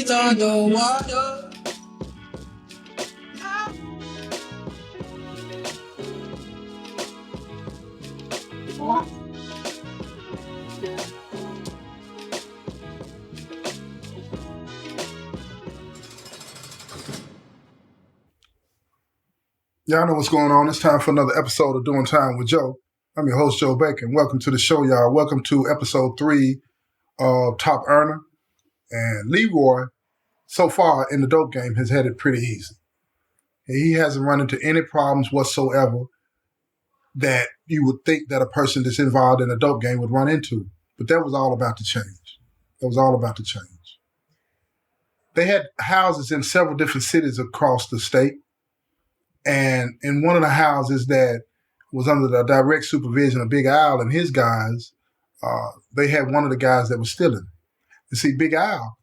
breathe underwater. Y'all know what's going on. It's time for another episode of Doing Time with Joe. I'm your host, Joe Bacon. Welcome to the show, y'all. Welcome to episode 3 of Top Earner. And Leroy, so far in the dope game, has had it pretty easy. He hasn't run into any problems whatsoever that you would think that a person that's involved in a dope game would run into. But that was all about to change. That was all about to change. They had houses in several different cities across the state. And in one of the houses that was under the direct supervision of Big Al and his guys, they had one of the guys that was stealing. And see, Big Al,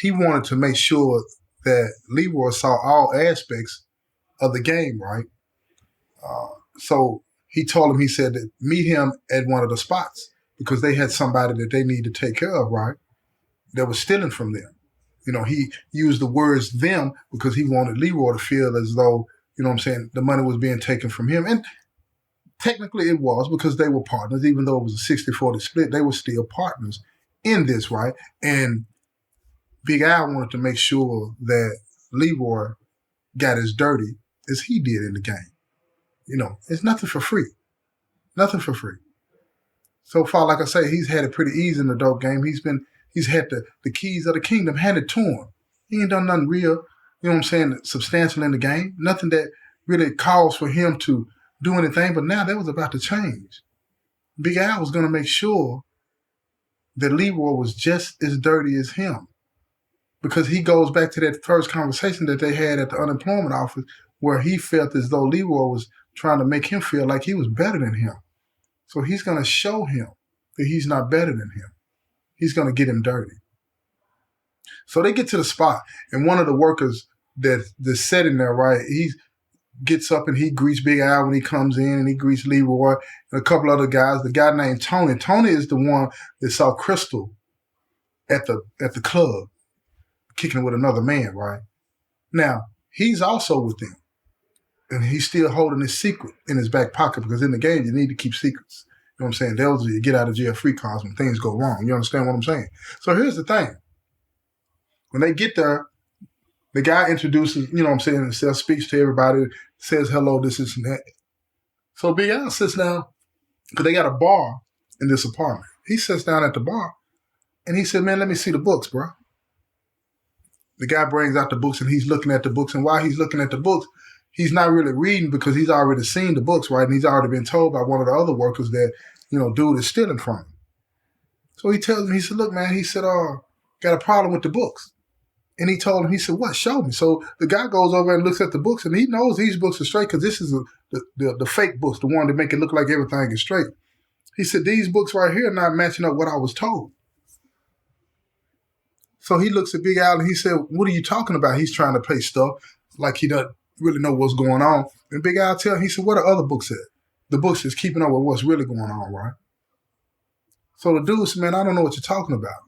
he wanted to make sure that Leroy saw all aspects of the game, right? So he told him, he said, that meet him at one of the spots because they had somebody that they need to take care of, right? That was stealing from them. You know, he used the words them because he wanted Leroy to feel as though, you know what I'm saying, the money was being taken from him. And technically it was because they were partners. Even though it was a 60-40 split, they were still partners in this, right? And Big Al wanted to make sure that Leroy got as dirty as he did in the game. You know, it's nothing for free. Nothing for free. So far, like I say, he's had it pretty easy in the dope game. He's had the keys of the kingdom handed to him. He ain't done nothing real, you know what I'm saying, substantial in the game. Nothing that really calls for him to do anything. But now that was about to change. Big Al was going to make sure that Leroy was just as dirty as him. Because he goes back to that first conversation that they had at the unemployment office where he felt as though Leroy was trying to make him feel like he was better than him. So he's going to show him that he's not better than him. He's going to get him dirty. So they get to the spot, and one of the workers that's sitting there, right, he gets up and he greets Big Al when he comes in, and he greets Leroy and a couple other guys. The guy named Tony. Tony is the one that saw Crystal at the club kicking it with another man, right? Now, he's also with them, and he's still holding his secret in his back pocket because in the game, you need to keep secrets. You know what I'm saying? Those are your get out of jail free cards when things go wrong. You understand what I'm saying? So here's the thing. When they get there, the guy introduces, you know what I'm saying, and speaks to everybody, says hello, this and that. So Big Al sits down, because they got a bar in this apartment. He sits down at the bar, and he said, man, let me see the books, bro. The guy brings out the books, and he's looking at the books, and while he's looking at the books, he's not really reading because he's already seen the books, right? And he's already been told by one of the other workers that, you know, dude is stealing from him. So he tells him, he said, look, man, he said, got a problem with the books. And he told him, he said, what? Show me. So the guy goes over and looks at the books, and he knows these books are straight because this is the fake books, the one that make it look like everything is straight. He said, these books right here are not matching up what I was told. So he looks at Big Al and he said, what are you talking about? He's trying to play stuff like he doesn't really know what's going on. And Big Al tells him, he said, what are other books at? The books is keeping up with what's really going on, right? So the dude said, man, I don't know what you're talking about.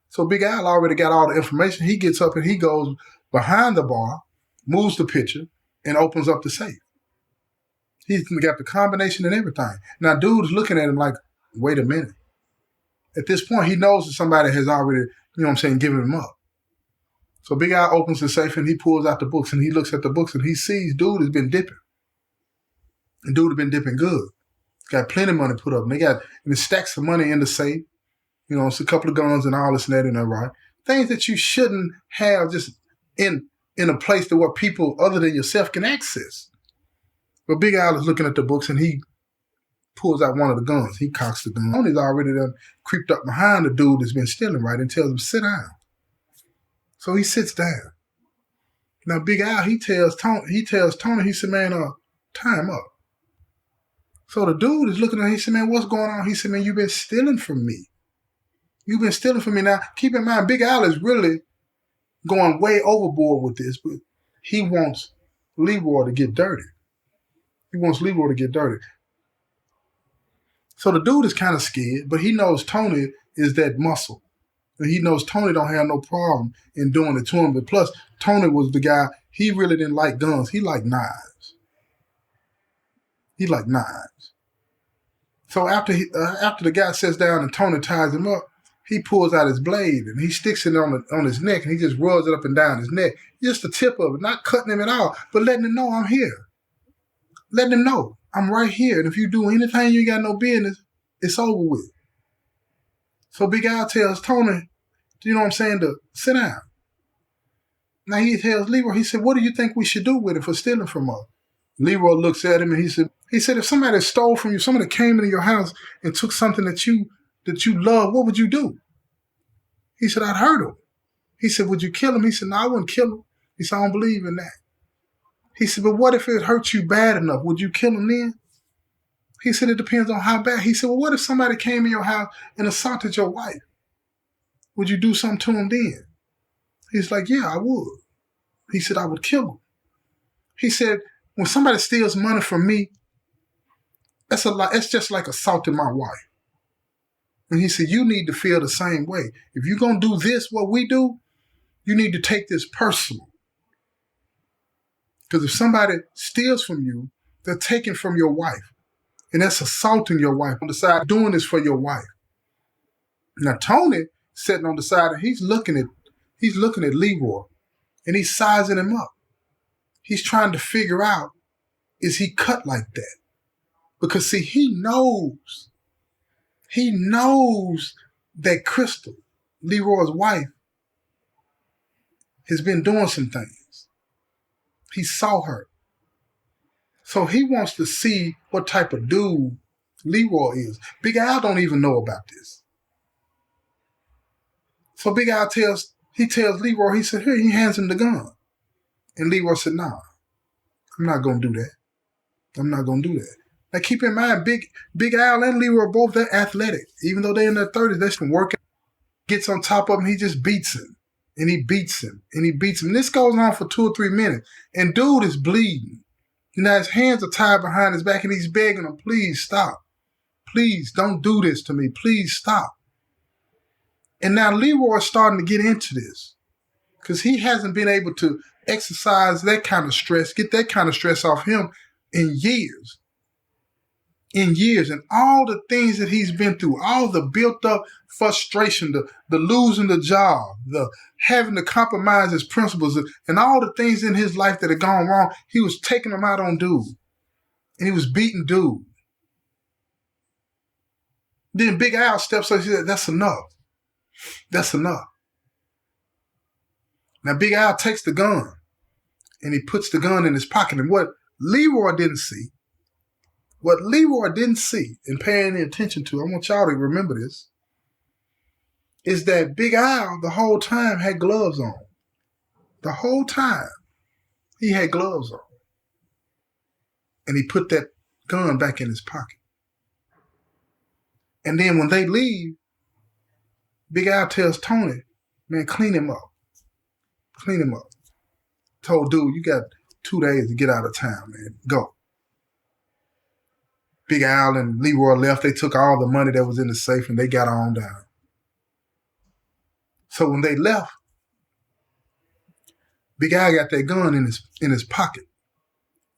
So Big Al already got all the information. He gets up and he goes behind the bar, moves the picture, and opens up the safe. He's got the combination and everything. Now, dude's looking at him like, wait a minute. At this point, he knows that somebody has already, you know what I'm saying, given him up. So Big Al opens the safe and he pulls out the books and he looks at the books and he sees dude has been dipping. And dude has been dipping good. Got plenty of money put up. And they got stacks of money in the safe. You know, it's a couple of guns and all this and that in there, right? Things that you shouldn't have just in a place that where people other than yourself can access. But Big Al is looking at the books and he pulls out one of the guns. He cocks the gun. Tony's already done creeped up behind the dude that's been stealing, right? And tells him, sit down. So he sits down. Now Big Al, he tells Tony, he said, man, time up. So the dude is looking at him, he said, man, what's going on? He said, man, you've been stealing from me. You've been stealing from me. Now, keep in mind, Big Al is really going way overboard with this, but he wants Leroy to get dirty. He wants Leroy to get dirty. So the dude is kind of scared, but he knows Tony is that muscle. And he knows Tony don't have no problem in doing it to him. But plus, Tony was the guy, he really didn't like guns. He liked knives. He liked knives. So after the guy sits down and Tony ties him up, he pulls out his blade and he sticks it on his neck and he just rubs it up and down his neck. Just the tip of it, not cutting him at all, but letting him know I'm here. Letting him know I'm right here. And if you do anything you ain't got no business, it's over with. So Big Al tells Tony, you know what I'm saying, to sit down. Now he tells Leroy, he said, what do you think we should do with it for stealing from us? Leroy looks at him and he said, if somebody stole from you, somebody came into your house and took something that you love, what would you do? He said, I'd hurt him. He said, would you kill him? He said, no, I wouldn't kill him. He said, I don't believe in that. He said, but what if it hurt you bad enough? Would you kill him then? He said, it depends on how bad. He said, well, what if somebody came in your house and assaulted your wife? Would you do something to him then? He's like, yeah, I would. He said, I would kill him. He said, when somebody steals money from me, it's just like assaulting my wife. And he said, you need to feel the same way. If you're going to do this, what we do, you need to take this personal. Because if somebody steals from you, they're taking from your wife. And that's assaulting your wife on the side, doing this for your wife. Now, Tony sitting on the side, and he's looking at Leroy, and he's sizing him up. He's trying to figure out, is he cut like that? Because, see, he knows that Crystal, Leroy's wife, has been doing some things. He saw her. So he wants to see what type of dude Leroy is. Big Al don't even know about this. So Big Al tells Leroy, he said, here, he hands him the gun. And Leroy said, nah, I'm not going to do that. I'm not going to do that. Now keep in mind, Big Al and Leroy are both that athletic. Even though they're in their 30s, they can work. Gets on top of him, he just beats him. And he beats him. And he beats him. And this goes on for 2 or 3 minutes. And dude is bleeding. Now his hands are tied behind his back and he's begging him, please stop. Please don't do this to me. Please stop. And now Leroy's starting to get into this because he hasn't been able to exercise that kind of stress, get that kind of stress off him in years. And all the things that he's been through, all the built up frustration, the losing the job, the having to compromise his principles, and all the things in his life that had gone wrong, he was taking them out on dude. And he was beating dude. Then Big Al steps up and said, that's enough. That's enough. Now Big Al takes the gun and he puts the gun in his pocket. And what Leroy didn't see and pay any attention to, I want y'all to remember this, is that Big Al the whole time had gloves on. The whole time he had gloves on. And he put that gun back in his pocket. And then when they leave, Big Al tells Tony, man, clean him up. Clean him up. Told dude, you got 2 days to get out of town, man. Go. Big Al and Leroy left. They took all the money that was in the safe and they got on down. So when they left, Big Al got that gun in his pocket.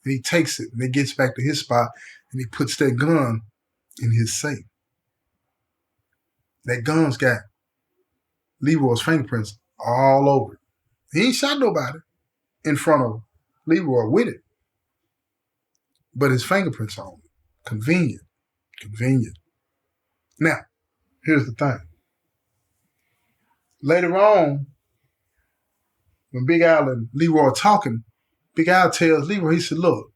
And he takes it and he gets back to his spot and he puts that gun in his safe. That gun's got Leroy's fingerprints all over it. He ain't shot nobody in front of Leroy with it. But his fingerprints on it. Convenient. Now, here's the thing. Later on, when Big Al and Leroy are talking, Big Al tells Leroy, he said, look,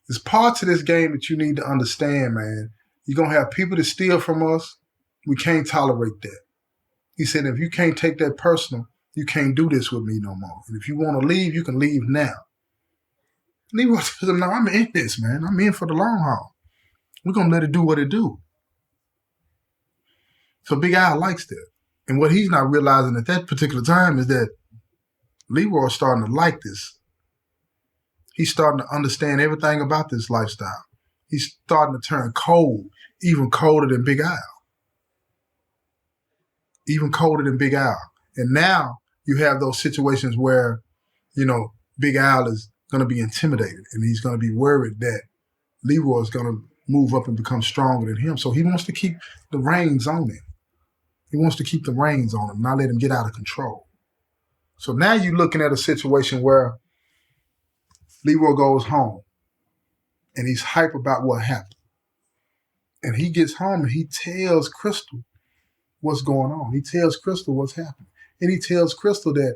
there's parts of this game that you need to understand, man. You're going to have people that steal from us. We can't tolerate that. He said, if you can't take that personal, you can't do this with me no more. And if you want to leave, you can leave now. Leroy tells him, no, I'm in this, man. I'm in for the long haul. We're going to let it do what it do. So Big Al likes that. And what he's not realizing at that particular time is that Leroy's starting to like this. He's starting to understand everything about this lifestyle. He's starting to turn cold, even colder than Big Al. even colder than Big Al. And now you have those situations where, Big Al is going to be intimidated and he's going to be worried that Leroy is going to move up and become stronger than him. So he wants to keep the reins on him. He wants to keep the reins on him, not let him get out of control. So now you're looking at a situation where Leroy goes home and he's hype about what happened. And he gets home and he tells Crystal what's going on. He tells Crystal what's happening. And he tells Crystal that,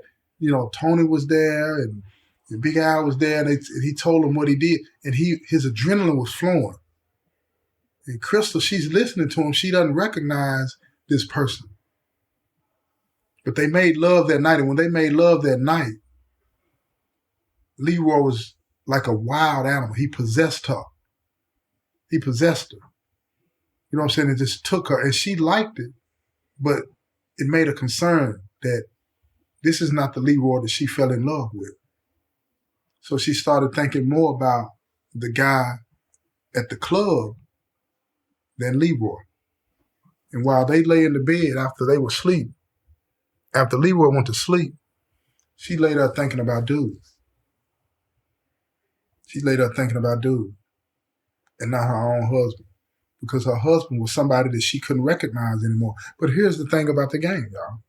Tony was there and Big Al was there, and he told him what he did. And his adrenaline was flowing. And Crystal, she's listening to him. She doesn't recognize this person. But they made love that night. And when they made love that night, Leroy was like a wild animal. He possessed her. He possessed her. You know what I'm saying? It just took her. And she liked it. But it made her concerned that this is not the Leroy that she fell in love with. So she started thinking more about the guy at the club than Leroy. And while they lay in the bed after they were asleep, after Leroy went to sleep, she lay there thinking about dude. She lay there thinking about dude and not her own husband, because her husband was somebody that she couldn't recognize anymore. But here's the thing about the game, y'all.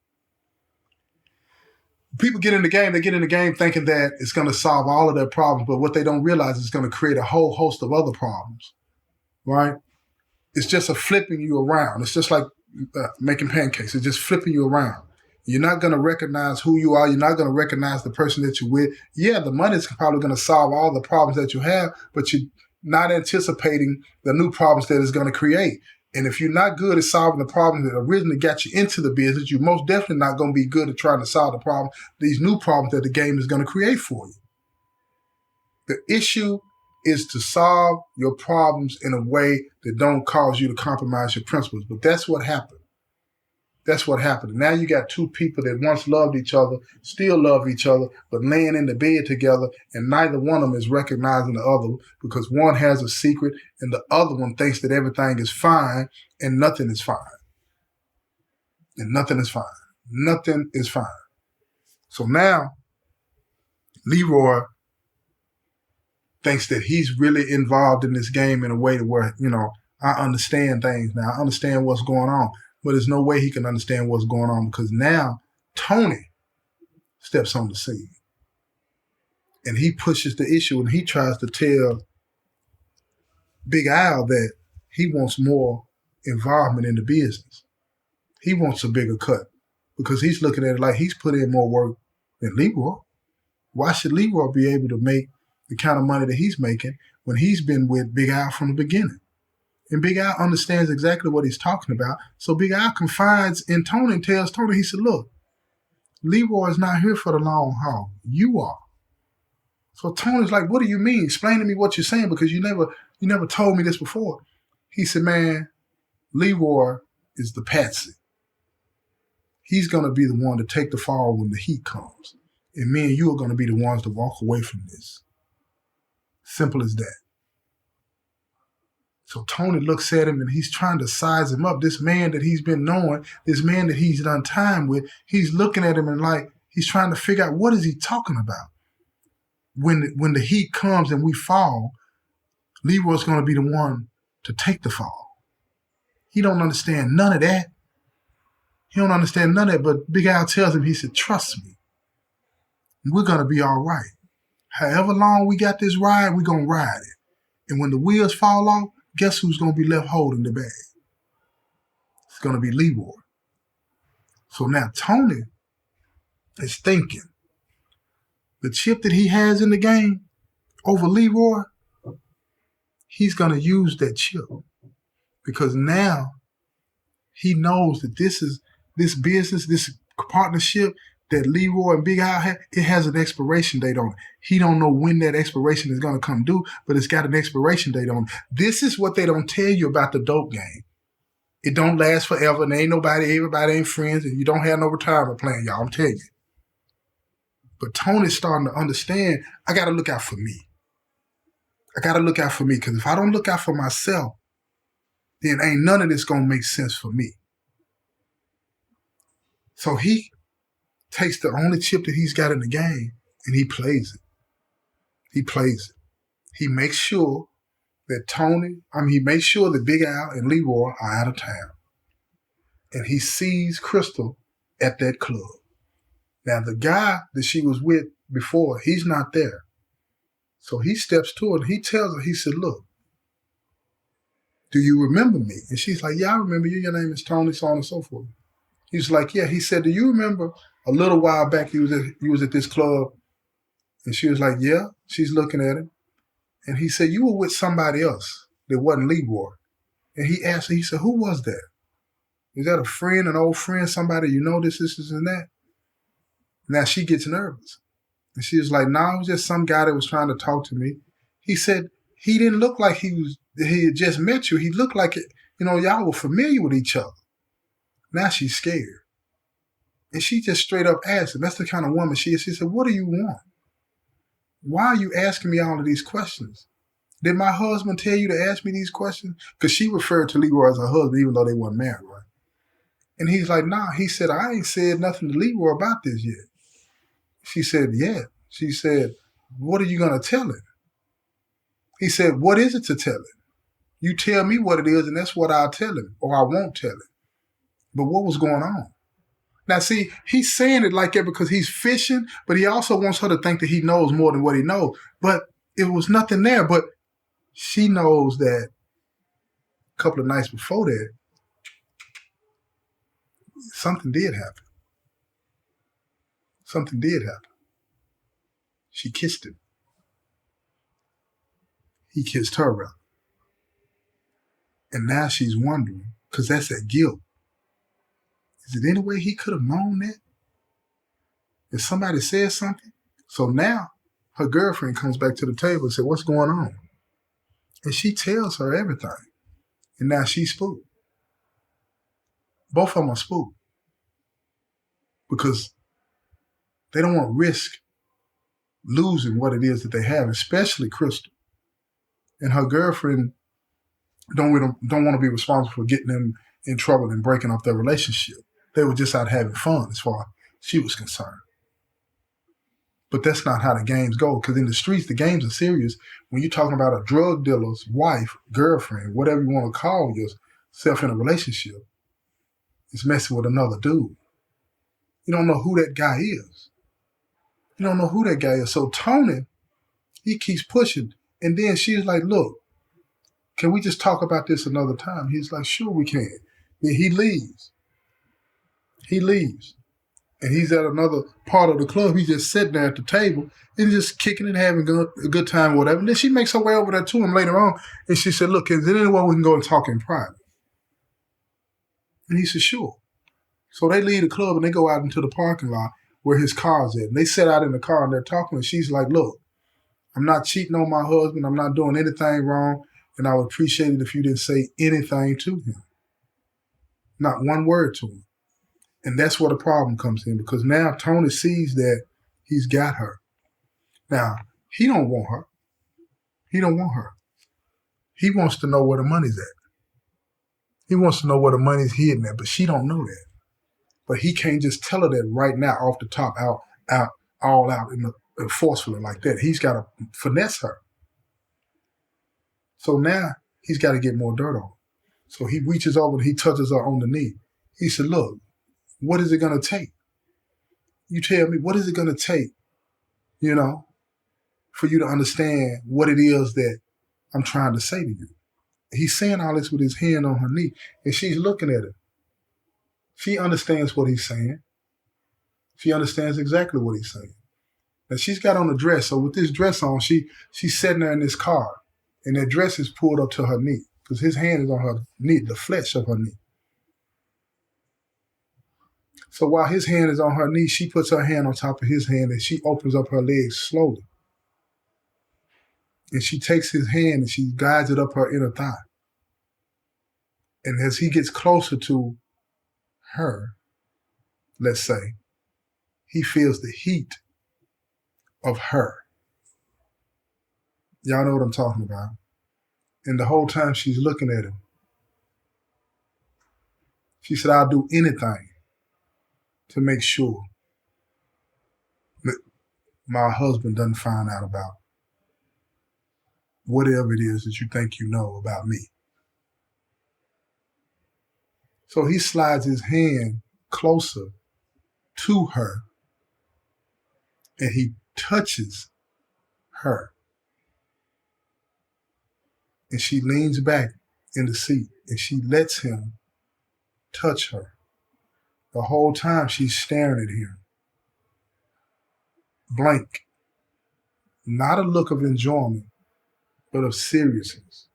People get in the game, they get in the game thinking that it's going to solve all of their problems, but what they don't realize is it's going to create a whole host of other problems, right? It's just a flipping you around. It's just like making pancakes. It's just flipping you around. You're not going to recognize who you are. You're not going to recognize the person that you're with. Yeah, the money's probably going to solve all the problems that you have, but you're not anticipating the new problems that it's going to create. And if you're not good at solving the problems that originally got you into the business, you're most definitely not going to be good at trying to solve the problem, these new problems that the game is going to create for you. The issue is to solve your problems in a way that don't cause you to compromise your principles. But that's what happened. That's what happened. And now you got two people that once loved each other, still love each other, but laying in the bed together, and neither one of them is recognizing the other because one has a secret and the other one thinks that everything is fine and nothing is fine. And nothing is fine. Nothing is fine. So now Leroy thinks that he's really involved in this game in a way to where, I understand things now. I understand what's going on. But there's no way he can understand what's going on because now Tony steps on the scene. And he pushes the issue and he tries to tell Big Al that he wants more involvement in the business. He wants a bigger cut because he's looking at it like he's put in more work than Leroy. Why should Leroy be able to make the kind of money that he's making when he's been with Big Al from the beginning? And Big Al understands exactly what he's talking about. So Big Al confides in Tony and tells Tony, he said, look, Leroy is not here for the long haul. You are. So Tony's like, what do you mean? Explain to me what you're saying because you never told me this before. He said, man, Leroy is the patsy. He's going to be the one to take the fall when the heat comes. And me and you are going to be the ones to walk away from this. Simple as that. So Tony looks at him and he's trying to size him up. This man that he's been knowing, this man that he's done time with, he's looking at him and like he's trying to figure out what is he talking about. When the heat comes and we fall, Leroy's going to be the one to take the fall. He don't understand none of that. He don't understand none of that. But Big Al tells him, he said, trust me, we're going to be all right. However long we got this ride, we're going to ride it. And when the wheels fall off, guess who's going to be left holding the bag? It's going to be Leroy. So now Tony is thinking the chip that he has in the game over Leroy, he's going to use that chip because now he knows that this business, this partnership that Leroy and Big Al had, it has an expiration date on it. He don't know when that expiration is going to come due, but it's got an expiration date on it. This is what they don't tell you about the dope game. It don't last forever, and everybody ain't friends, and you don't have no retirement plan, y'all. I'm telling you. But Tony's starting to understand, I got to look out for me. I got to look out for me, because if I don't look out for myself, then ain't none of this going to make sense for me. So he takes the only chip that he's got in the game and he plays it. He plays it. He makes sure that he makes sure that Big Al and Leroy are out of town. And he sees Crystal at that club. Now, the guy that she was with before, he's not there. So he steps to her and he tells her, he said, look, do you remember me? And she's like, yeah, I remember you. Your name is Tony, so on and so forth. He's like, yeah. He said, do you remember a little while back you was at this club? And she was like, yeah. She's looking at him. And he said, you were with somebody else that wasn't Leroy. And he asked her, he said, who was that? Is that a friend, an old friend, somebody you know this, and that? Now she gets nervous. And she was like, no, it was just some guy that was trying to talk to me. He said he didn't look like he had just met you. He looked like it, y'all were familiar with each other. Now she's scared. And she just straight up asked him. That's the kind of woman she is. She said, what do you want? Why are you asking me all of these questions? Did my husband tell you to ask me these questions? Because she referred to Leroy as her husband, even though they weren't married, right? And he's like, nah. He said, I ain't said nothing to Leroy about this yet. She said, yeah. She said, what are you going to tell him? He said, what is it to tell him? You tell me what it is, and that's what I'll tell him, or I won't tell him. But what was going on? Now, see, he's saying it like that because he's fishing, but he also wants her to think that he knows more than what he knows. But it was nothing there. But she knows that a couple of nights before that, something did happen. Something did happen. She kissed him. He kissed her, rather. And now she's wondering, because that's that guilt. Is it any way he could have known that? If somebody said something? So now her girlfriend comes back to the table and said, what's going on? And she tells her everything. And now she's spooked. Both of them are spooked. Because they don't want to risk losing what it is that they have, especially Crystal. And her girlfriend don't want to be responsible for getting them in trouble and breaking up their relationship. They were just out having fun as far as she was concerned. But that's not how the games go, because in the streets, the games are serious. When you're talking about a drug dealer's wife, girlfriend, whatever you want to call yourself in a relationship, it's messing with another dude. You don't know who that guy is. You don't know who that guy is. So Tony, he keeps pushing. And then she's like, look, can we just talk about this another time? He's like, sure we can. Then he leaves. And he's at another part of the club. He's just sitting there at the table and just kicking and having a good time or whatever. And then she makes her way over there to him later on. And she said, look, is there any way we can go and talk in private? And he said, sure. So they leave the club and they go out into the parking lot where his car's at. And they sit out in the car and they're talking. And she's like, look, I'm not cheating on my husband. I'm not doing anything wrong. And I would appreciate it if you didn't say anything to him. Not one word to him. And that's where the problem comes in, because now Tony sees that he's got her. Now, he don't want her. He don't want her. He wants to know where the money's at. He wants to know where the money's hidden at, but she don't know that. But he can't just tell her that right now off the top, all out forcefully like that. He's got to finesse her. So now he's got to get more dirt on her. So he reaches over and he touches her on the knee. He said, look, what is it going to take? You tell me, what is it going to take, for you to understand what it is that I'm trying to say to you? He's saying all this with his hand on her knee, and she's looking at him. She understands what he's saying. She understands exactly what he's saying. And she's got on a dress, so with this dress on, she's sitting there in this car, and that dress is pulled up to her knee, because his hand is on her knee, the flesh of her knee. So while his hand is on her knee, she puts her hand on top of his hand and she opens up her legs slowly. And she takes his hand and she guides it up her inner thigh. And as he gets closer to her, let's say, he feels the heat of her. Y'all know what I'm talking about. And the whole time she's looking at him, she said, I'll do anything to make sure that my husband doesn't find out about whatever it is that you think you know about me. So he slides his hand closer to her and he touches her. And she leans back in the seat and she lets him touch her. The whole time she's staring at him, blank. Not a look of enjoyment, but of seriousness.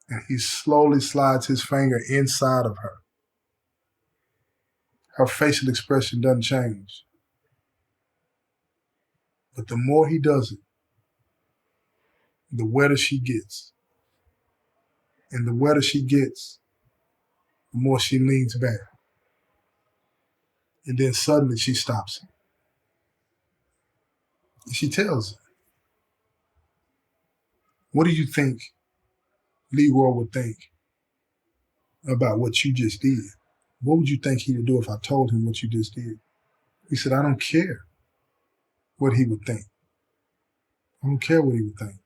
And he slowly slides his finger inside of her. Her facial expression doesn't change. But the more he does it, the wetter she gets. And the wetter she gets, the more she leans back. And then suddenly she stops him. And she tells him, "What do you think Leroy would think about what you just did? What would you think he would do if I told him what you just did?" He said, "I don't care what he would think. I don't care what he would think."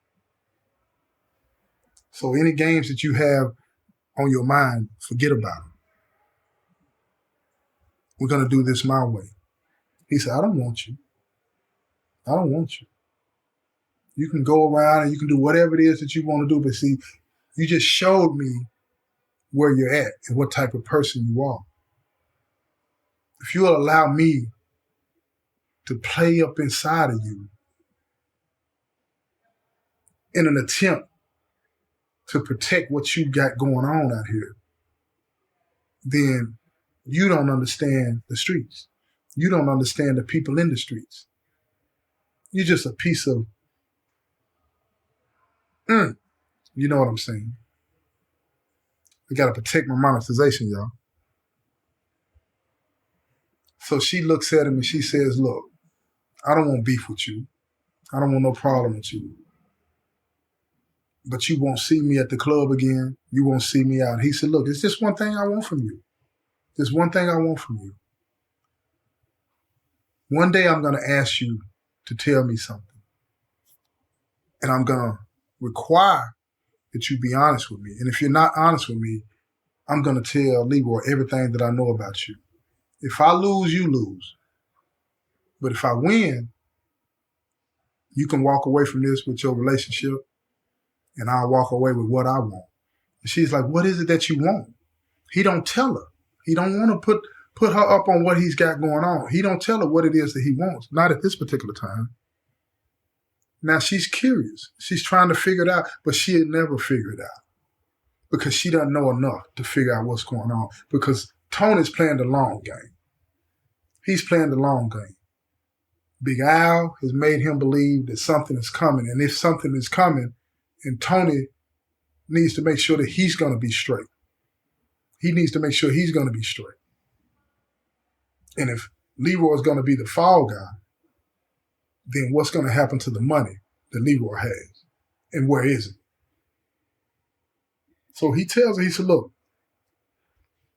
So any games that you have on your mind, forget about them. We're going to do this my way. He said, "I don't want you. I don't want you. You can go around and you can do whatever it is that you want to do, but see, you just showed me where you're at and what type of person you are. If you'll allow me to play up inside of you in an attempt to protect what you got going on out here, then you don't understand the streets. You don't understand the people in the streets. You're just a piece of, you know what I'm saying? I got to protect my monetization, y'all." So she looks at him and she says, "Look, I don't want beef with you. I don't want no problem with you. But you won't see me at the club again. You won't see me out." He said, "Look, it's just one thing I want from you. There's one thing I want from you. One day I'm going to ask you to tell me something. And I'm going to require that you be honest with me. And if you're not honest with me, I'm going to tell Leroy everything that I know about you. If I lose, you lose. But if I win, you can walk away from this with your relationship and I'll walk away with what I want." And she's like, "What is it that you want?" He don't tell her. He don't want to put her up on what he's got going on. He don't tell her what it is that he wants, not at this particular time. Now she's curious. She's trying to figure it out, but she'll never figure it out because she doesn't know enough to figure out what's going on because Tony's playing the long game. He's playing the long game. Big Al has made him believe that something is coming. And if something is coming, and Tony needs to make sure that he's going to be straight. He needs to make sure he's going to be straight. And if Leroy's going to be the fall guy, then what's going to happen to the money that Leroy has? And where is it? So he tells her, he said, "Look,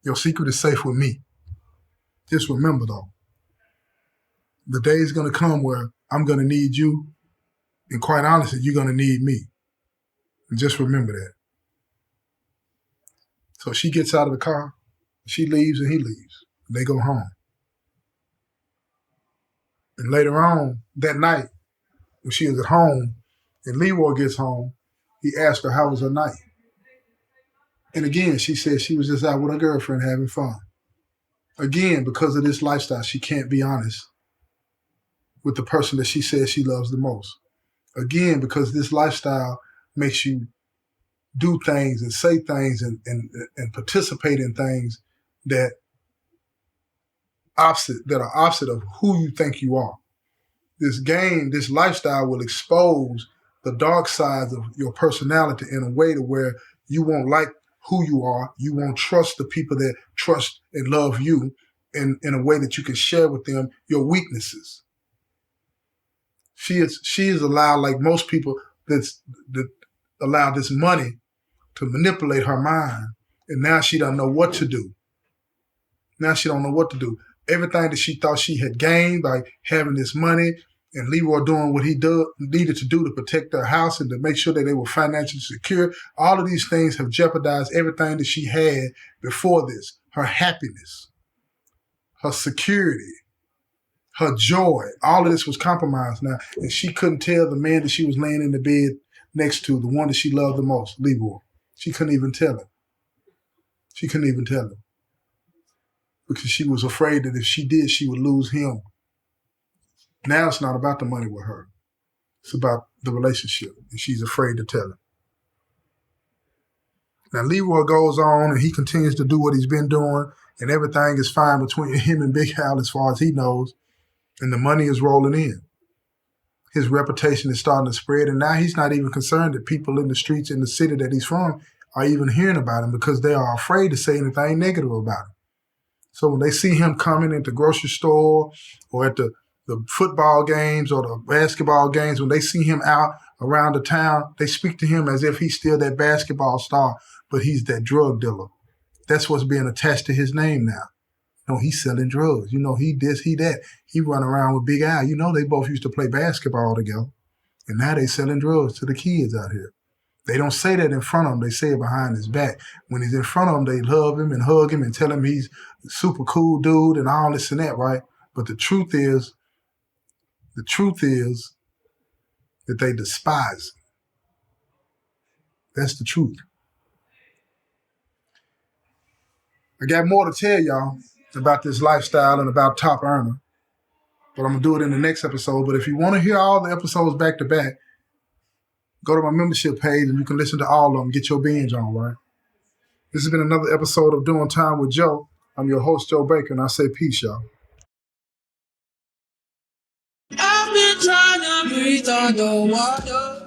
your secret is safe with me. Just remember, though, the day is going to come where I'm going to need you. And quite honestly, you're going to need me. And just remember that." So she gets out of the car. She leaves and he leaves. They go home. And later on that night, when she is at home and Leroy gets home, he asks her how was her night. And again, she said she was just out with her girlfriend having fun. Again, because of this lifestyle, she can't be honest with the person that she says she loves the most. Again, because this lifestyle makes you do things and say things and participate in things that are opposite of who you think you are. This game, this lifestyle will expose the dark sides of your personality in a way to where you won't like who you are. You won't trust the people that trust and love you in a way that you can share with them your weaknesses. She is allowed, like most people, that allow this money to manipulate her mind. And now she don't know what to do. Now she don't know what to do. everything that she thought she had gained by having this money, and Leroy doing what he needed to do to protect her house and to make sure that they were financially secure. All of these things have jeopardized everything that she had before this. Her happiness, her security, her joy, all of this was compromised now. And she couldn't tell the man that she was laying in the bed next to, the one that she loved the most, Leroy. She couldn't even tell him. She couldn't even tell him. Because she was afraid that if she did, she would lose him. Now it's not about the money with her. It's about the relationship, and she's afraid to tell him. Now, Leroy goes on, and he continues to do what he's been doing, and everything is fine between him and Big Al as far as he knows, and the money is rolling in. His reputation is starting to spread, and now he's not even concerned that people in the streets in the city that he's from are even hearing about him because they are afraid to say anything negative about him. So when they see him coming at the grocery store or at the football games or the basketball games, when they see him out around the town, they speak to him as if he's still that basketball star, but he's that drug dealer. That's what's being attached to his name now. You know, he's selling drugs. You know, he this, he that. He run around with Big Al. You know, they both used to play basketball together. And now they selling drugs to the kids out here. They don't say that in front of him. They say it behind his back. When he's in front of him, they love him and hug him and tell him he's a super cool dude and all this and that, right? But the truth is that they despise him. That's the truth. I got more to tell y'all about this lifestyle and about Top Earner, but I'm going to do it in the next episode. But if you want to hear all the episodes back to back, go to my membership page and you can listen to all of them. Get your binge on, right? This has been another episode of Doing Time with Joe. I'm your host, Joe Baker, and I say peace, y'all. I've been trying to breathe on the water.